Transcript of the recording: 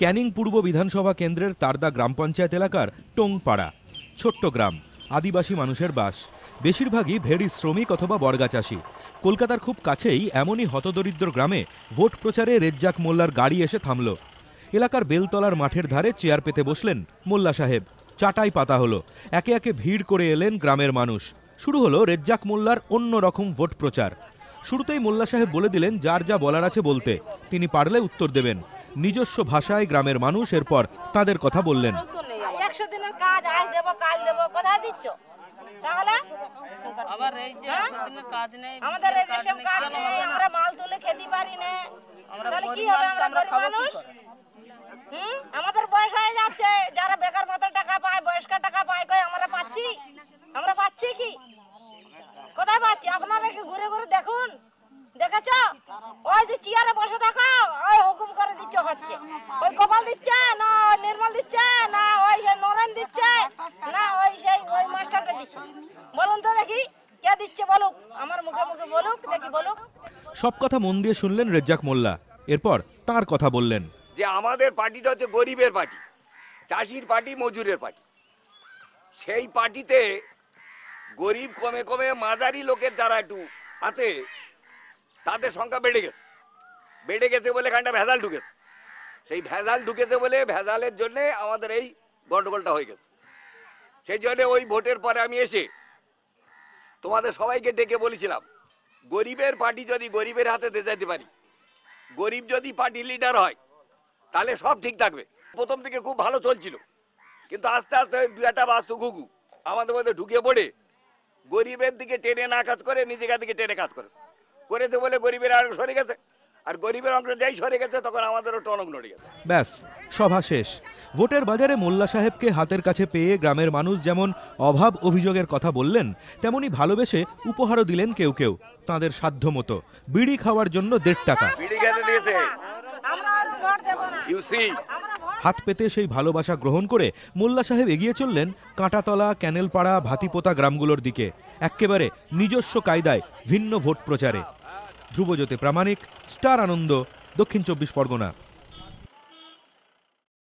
ক্যানিং পূর্ব বিধানসভা কেন্দ্রের তারদা গ্রাম পঞ্চায়েত এলাকার টোংপাড়া ছোট্ট গ্রাম, আদিবাসী মানুষের বাস। বেশিরভাগই ভেড়ি শ্রমিক অথবা বর্গা চাষি। কলকাতার খুব কাছেই এমনই হতদরিদ্র গ্রামে ভোট প্রচারে রেজ্জাক মোল্লার গাড়ি এসে থামল। এলাকার বেলতলার মাঠের ধারে চেয়ার পেতে বসলেন মোল্লা সাহেব। চাটাই পাতা হলো, একে একে ভিড় করে এলেন গ্রামের মানুষ। শুরু হলো রেজ্জাক মোল্লার অন্য রকম ভোট প্রচার। শুরুতেই মোল্লা সাহেব বলে দিলেন যার যা বলার আছে বলতে, তিনি পারলে উত্তর দেবেন। নিজস্ব ভাষায় গ্রামের মানুষ এরপর তাদের কথা বললেন। 100 দিনের কাজ আজ দেব কাল দেব, কোথায় দিচ্ছ? তাহলে আবার এই যে 100 দিনের কাজ নেই, আমাদের এই রেশন কার্ড নেই, আমরা মাল তুলে খেতে পারি না, তাহলে কি হবে? আমরা গরিব মানুষ। আমাদের বয়স হয়ে যাচ্ছে, যারা বেকার ভাতার টাকা পায়, বয়স্কার টাকা পায়, কই আমরা পাচ্ছি? আমরা পাচ্ছি কি? কোথায় পাচ্ছি? আপনারা কি ঘুরে ঘুরে দেখুন, দেখেছ? ওই যে চেয়ারে বসে থাকো, ওই হুকুম করে দিচ্ছে হচ্ছে, ওই গোপাল দিচ্ছে না, ওই নির্মল দিচ্ছে না, ওই নরেন দিচ্ছে না, ওই সেই ওই মাস্টারটা দিচ্ছে। বলুন তো দেখি কে দিচ্ছে, বলুক, আমার মুখে মুখে বলুক, দেখি বলুক। সব কথা মন দিয়ে শুনলেন রেজ্জাক মোল্লা। এরপর তার কথা বললেন যে আমাদের পার্টিটা হচ্ছে গরিবের পার্টি, চাষির পার্টি, মজুরের পার্টি। সেই পার্টিতে গরিব কমে কমে মাঝারি লোকের যারা একটু আছে তাদের সংখ্যা বেড়ে গেছে। বেড়ে গেছে বলে এখানটা ভেজাল ঢুকেছে। সেই ভেজাল ঢুকেছে বলে ভেজালের জন্য আমাদের এই গন্ডগোলটা হয়ে গেছে। সেই জন্য ওই ভোটের পরে আমি এসে তোমাদের সবাইকে ডেকে বলেছিলাম, গরিবের পার্টি যদি গরিবের হাতে দিয়ে যেতে পারি, গরিব যদি পার্টি লিডার হয়, তাহলে সব ঠিক থাকবে। প্রথম থেকে খুব ভালো চলছিল, কিন্তু আস্তে আস্তে দু একটা বাস্তু ঘুঘু আমাদের মধ্যে ঢুকে পড়ে গরিবের দিকে টেনে না কাজ করে নিজেকার দিকে টেনে কাজ করেছে বলে গরিবের অংশ সরে গেছে। আর গরিবের অংশ যাই সরে গেছে, তখন আমাদেরও টনক নড়ে গেছে। ব্যাস, সভা শেষ। ভোটের বাজারে মোল্লা সাহেবকে হাতের কাছে পেয়ে গ্রামের মানুষ যেমন অভাব অভিযোগের কথা বললেন, তেমনি ভালোবেসে উপহারও দিলেন কেউ কেউ তাঁদের সাধ্য মতো। বিড়ি খাওয়ার জন্য 1.5 টাকা বিড়ি খেতে দিয়েছে। হাত পেতে সেই ভালোবাসা গ্রহণ করে মোল্লা সাহেব এগিয়ে চললেন কাঁটাতলা, ক্যানেলপাড়া, ভাতিপোতা গ্রামগুলোর দিকে, এক্কেবারে নিজস্ব কায়দায় ভিন্ন ভোট প্রচারে। ধ্রুবজ্যোতি প্রামাণিক, স্টার আনন্দ, দক্ষিণ 24 পরগনা।